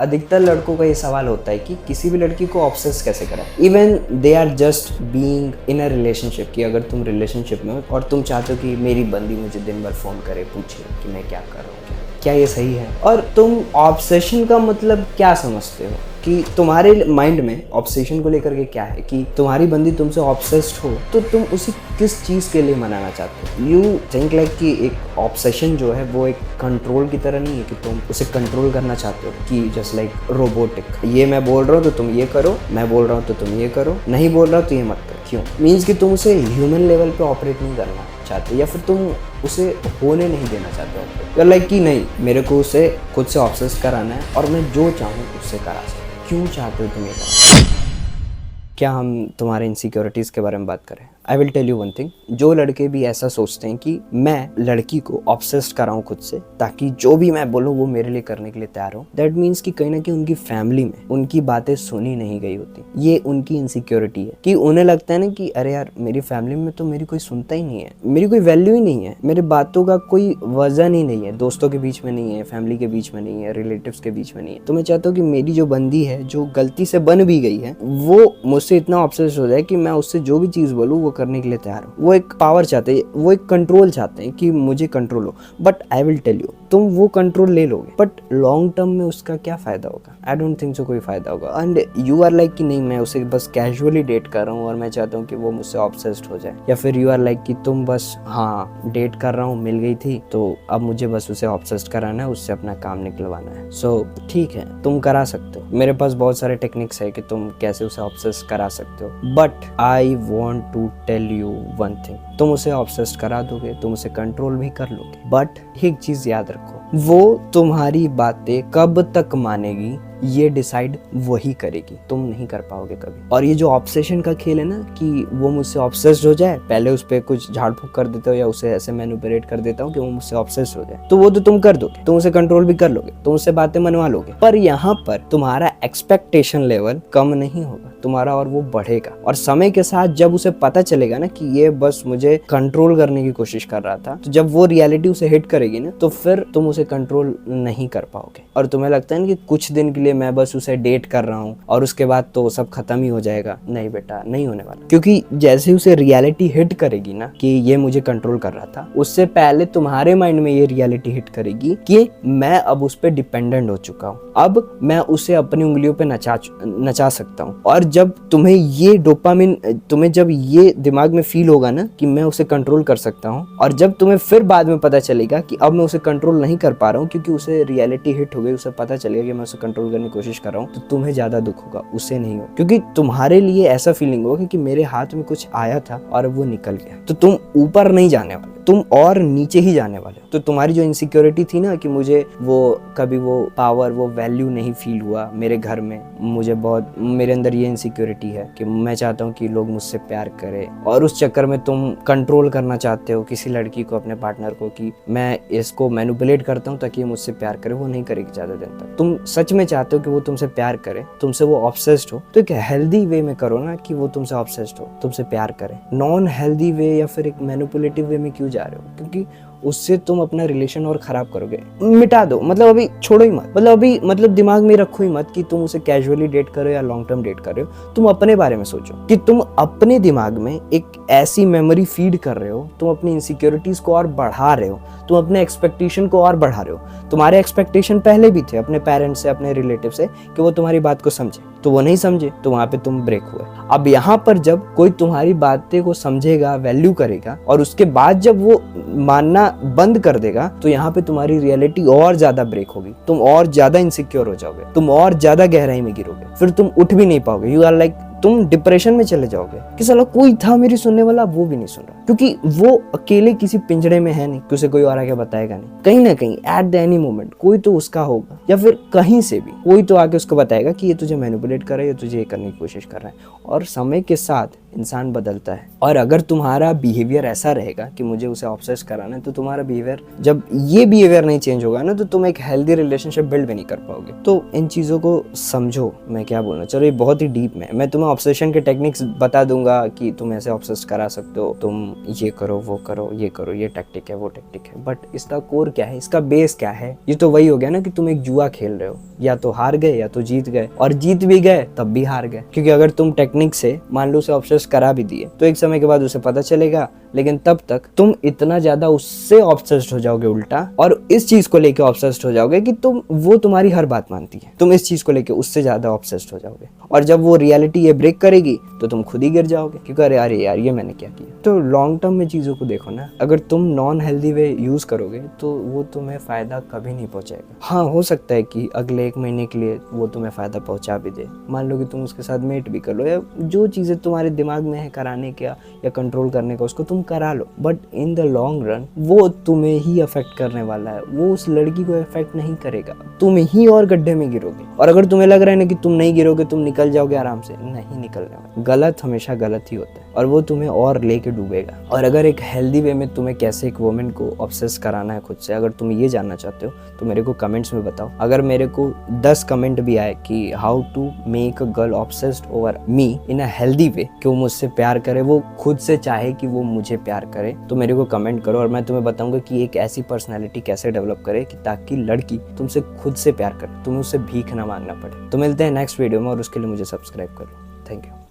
अधिकतर लड़कों का ये सवाल होता है कि किसी भी लड़की को ऑब्सेस कैसे करें, even they are just being in a relationship. कि अगर तुम रिलेशनशिप में हो और तुम चाहते हो कि मेरी बंदी मुझे दिन भर फ़ोन करे, पूछे कि मैं क्या कर रहा हूँ, क्या ये सही है? और तुम ऑब्सेशन का मतलब क्या समझते हो कि तुम्हारे माइंड में ऑब्सेशन को लेकर के क्या है कि तुम्हारी बंदी तुमसे ऑब्सेस्ड हो तो तुम उसे किस चीज़ के लिए मनाना चाहते हो? यू थिंक लाइक कि एक ऑब्सेशन जो है वो एक कंट्रोल की तरह नहीं है कि तुम उसे कंट्रोल करना चाहते हो कि जस्ट लाइक रोबोटिक, ये मैं बोल रहा हूँ तो तुम ये करो, मैं बोल रहा हूँ तो तुम ये करो, नहीं बोल रहा तो ये मत करो। क्यों? मीन्स कि तुम उसे ह्यूमन लेवल पे ऑपरेट नहीं करना चाहते या फिर तुम उसे होने नहीं देना चाहते हो। लाइक कि नहीं, मेरे को उसे खुद से ऑब्सेस कराना है और मैं जो चाहूँ उससे करा सकूँ। क्यों चाहते हो तुम ये करना? क्या हम तुम्हारे इनसिक्योरिटीज़ के बारे में बात करें? I will tell you one thing. जो लड़के भी ऐसा सोचते हैं कि मैं लड़की को ऑब्सेस्ड कराऊं खुद से ताकि जो भी मैं बोलूं वो मेरे लिए करने के लिए तैयार हो, दैट मीन्स कि कहीं ना कहीं उनकी फैमिली में उनकी बातें सुनी नहीं गई होती। ये उनकी इनसिक्योरिटी है कि उन्हें लगता है ना कि अरे यार, मेरी फैमिली में तो मेरी कोई सुनता ही नहीं है, मेरी कोई वैल्यू ही नहीं है, मेरी बातों का कोई वजन ही नहीं है, दोस्तों के बीच में नहीं है, फैमिली के बीच में नहीं है, रिलेटिव्स के बीच में नहीं है। तो मैं चाहता हूँ कि मेरी जो बंदी है, जो गलती से बन भी गई है, वो मुझसे इतना ऑब्सेस्ड हो जाए कि मैं उससे जो भी चीज़ बोलूँ वो करने के लिए तैयार हूँ। वो एक पावर चाहते हैं, वो एक कंट्रोल चाहते हैं कि मुझे कंट्रोल हो। But I will tell you, तुम वो कंट्रोल ले लोगे बट लॉन्ग टर्म में उसका क्या फायदा होगा? आई डोंट थिंक सो कोई फायदा होगा। एंड यू आर लाइक कि नहीं, मैं उसे बस कैजुअली डेट कर रहा हूँ और मैं चाहता हूँ कि वो मुझसे ऑब्सेस्ड हो जाए। या फिर यू आर लाइक कि तुम बस हाँ डेट कर रहा हूँ, मिल गई थी तो अब मुझे बस उसे ऑब्सेस्ड कराना है, उससे अपना काम निकलवाना है। सो ठीक है, तुम करा सकते हो। मेरे पास बहुत सारे टेक्निक्स है कि तुम कैसे उसे ऑब्सेस्ड करा सकते हो। But I want to tell you one thing, तुम उसे ऑब्सेस्ड करा दोगे, तुम उसे कंट्रोल भी कर लोगे, बट एक चीज याद रखो, वो तुम्हारी बातें कब तक मानेगी ये डिसाइड वही करेगी, तुम नहीं कर पाओगे कभी। और ये जो ऑब्सेशन का खेल है ना कि वो मुझसे ऑब्सेस्ड हो जाए, पहले उस पर कुछ झाड़ फूक कर देते हो या उसे ऐसे मैनिपुलेट कर देता हूँ कि वो मुझसे ऑब्सेस्ड हो जाए, तो वो तो तुम कर दोगे, तुम उसे कंट्रोल भी कर लोगे, तुम उससे बातें मनवा लोगे। पर यहाँ पर तुम्हारा एक्सपेक्टेशन लेवल कम नहीं होगा, तुम्हारा और वो बढ़ेगा। और समय के साथ जब उसे पता चलेगा ना कि ये बस मुझे कंट्रोल करने की कोशिश कर रहा था, तो जब वो रियलिटी उसे हिट करेगी ना, तो फिर तुम उसे कंट्रोल नहीं कर पाओगे। और तुम्हें लगता है ना कि कुछ दिन के लिए मैं बस उसे डेट कर रहा हूँ और उसके बाद तो सब खत्म ही हो जाएगा। नहीं बेटा, नहीं होने वाला। क्योंकि जैसे उसे रियलिटी हिट करेगी ना कि ये मुझे कंट्रोल कर रहा था, उससे पहले तुम्हारे माइंड में ये रियलिटी हिट करेगी कि मैं अब उस पर डिपेंडेंट हो चुका हूँ, अब मैं उसे अपनी उंगलियों पे नचा सकता हूँ। और जब तुम्हें ये डोपामिन, तुम्हें जब ये दिमाग में फील होगा ना कि मैं उसे कंट्रोल कर सकता हूँ, और जब तुम्हें फिर बाद में पता चलेगा कि अब मैं उसे कंट्रोल नहीं कर पा रहा हूँ क्योंकि उसे रियलिटी हिट हो गई, उसे पता चलेगा कि मैं उसे कंट्रोल करने की कोशिश कर रहा हूँ, तो तुम्हें ज्यादा दुख होगा, उसे नहीं हो। क्योंकि तुम्हारे लिए ऐसा फीलिंग होगा कि मेरे हाथ में कुछ आया था और वो निकल गया। तो तुम ऊपर नहीं जाने वाले, तुम और नीचे ही जाने वाले हो। तो तुम्हारी जो इनसिक्योरिटी थी ना कि मुझे वो कभी वो पावर, वो वैल्यू नहीं फील हुआ मेरे घर में, मुझे बहुत, मेरे अंदर ये इनसिक्योरिटी है कि मैं चाहता हूँ कि लोग मुझसे प्यार करें, और उस चक्कर में तुम कंट्रोल करना चाहते हो किसी लड़की को, अपने पार्टनर को, कि मैं इसको मैनिपुलेट करता हूँ ताकि ये मुझसे प्यार करे। वो नहीं करेगी ज्यादा दिन तक। तुम सच में चाहते हो कि वो तुमसे प्यार करे, तुमसे वो ऑब्सेस्ड हो, तो एक हेल्दी वे में करो ना कि वो तुमसे ऑब्सेस्ड हो, तुमसे प्यार करे। नॉन हेल्दी वे या फिर एक मैनिपुलेटिव वे में क्यों जा रहे हो? क्योंकि उससे तुम अपना रिलेशन और खराब करोगे। मिटा दो, मतलब अभी छोड़ो ही मत, मतलब अभी मतलब दिमाग में रखो ही मत कि तुम उसे कैजुअली डेट कर रहे हो या लॉन्ग टर्म डेट कर रहे हो। तुम अपने बारे में सोचो कि तुम अपने दिमाग में एक ऐसी मेमोरी फीड कर रहे हो, तुम अपनी इनसिक्योरिटीज को और बढ़ा रहे हो, तुम अपने एक्सपेक्टेशन को और बढ़ा रहे हो। तुम्हारे एक्सपेक्टेशन पहले भी थे अपने पेरेंट्स से, अपने रिलेटिव से, कि वो तुम्हारी बात को समझे, तो वो नहीं समझे, तो वहां पे तुम ब्रेक हुए। अब यहाँ पर जब कोई तुम्हारी बातें को समझेगा, वैल्यू करेगा, और उसके बाद जब वो मानना बंद कर देगा, तो यहाँ पे तुम्हारी रियलिटी और ज्यादा ब्रेक होगी, तुम और ज्यादा इनसिक्योर हो जाओगे, तुम और ज्यादा गहराई में गिरोगे, फिर तुम उठ भी नहीं पाओगे। यू आर लाइक, तुम डिप्रेशन में चले जाओगे कि साला कोई था मेरी सुनने वाला, वो भी नहीं सुन रहा, क्योंकि वो अकेले किसी पिंजड़े में है नहीं कि उसे कोई और आके बताएगा नहीं। कहीं ना कहीं एट द एनी मोमेंट कोई तो उसका होगा, या फिर कहीं से भी कोई तो आके उसको बताएगा कि ये तुझे मैनिपुलेट कर रहा है, ये तुझे ये करने की कोशिश कर रहा है। और समय के साथ इंसान बदलता है। और अगर तुम्हारा बिहेवियर ऐसा रहेगा कि मुझे उसे ऑब्सेस कराना है, तो तुम्हारा बिहेवियर, जब ये बिहेवियर नहीं चेंज होगा ना, तो तुम एक हेल्दी रिलेशनशिप बिल्ड भी नहीं कर पाओगे। तो इन चीज़ों को समझो, मैं क्या बोलना, चलो ये बहुत ही डीप में, मैं तुम्हें ऑब्सेशन के टेक्निक्स बता दूंगा कि तुम ऐसे ऑब्सेस करा सकते हो, तुम ये करो, वो करो, ये करो, ये टैक्टिक है, वो टैक्टिक है, बट इसका कोर क्या है, इसका बेस क्या है? ये तो वही हो गया ना कि तुम एक जुआ खेल रहे हो, या तो हार गए या तो जीत गए, और जीत भी गए तब भी हार गए। क्योंकि अगर तुम टेक्निक से मान लो उसे ऑब्सेस करा भी दिए, तो एक समय के बाद उसे पता चलेगा, लेकिन तब तक तुम इतना ज्यादा उससे ऑब्सेस्ड हो जाओगे उल्टा, और इस चीज को लेके ऑब्सेस्ड हो जाओगे कि वो तुम्हारी हर बात मानती है, तुम इस चीज को लेके उससे ज्यादा ऑब्सेस्ड हो जाओगे, और जब वो रियलिटी ये ब्रेक करेगी तो तुम खुद ही गिर जाओगे, क्योंकि अरे यार ये मैंने क्या किया। तो लॉन्ग टर्म में चीजों को देखो ना, अगर तुम नॉन हेल्दी वे यूज करोगे तो वो तुम्हें फायदा कभी नहीं पहुंचाएगा। हाँ, हो सकता है कि अगले 1 महीने के लिए वो तुम्हें फायदा पहुंचा भी दे, मान लो कि तुम उसके साथ मेट भी कर लो, या जो चीजें तुम्हारे दिमाग में है कराने का या कंट्रोल करने का, उसको तुम करा लो, but in the long run वो तुम्हें ही अफेक्ट करने वाला है, वो उस लड़की को अफेक्ट नहीं करेगा, तुम ही और गड्ढे में गिरोगे। और अगर तुम्हें लग रहा है ना कि तुम नहीं गिरोगे, तुम निकल जाओगे आराम से, नहीं निकलने वाला। गलत हमेशा गलत ही होता है, और वो तुम्हें और लेके डूबेगा। और अगर एक हेल्दी वे में तुम्हें कैसे एक वुमेन को ऑब्सेस कराना है खुद से, अगर तुम ये जानना चाहते हो तो मेरे को कमेंट्स में बताओ। अगर मेरे को 10 कमेंट भी आए कि how to make a girl obsessed over me in a healthy way, कि वो मुझसे प्यार करे, वो खुद से चाहे कि वो मुझे प्यार करे, तो मेरे को कमेंट करो, और मैं तुम्हें बताऊंगा कि एक ऐसी पर्सनैलिटी कैसे डेवलप करे कि ताकि लड़की तुमसे खुद से प्यार करे, तुम्हें उससे भीख ना मांगना पड़े। तो मिलते हैं नेक्स्ट वीडियो में, और उसके लिए मुझे सब्सक्राइब करो। Thank you.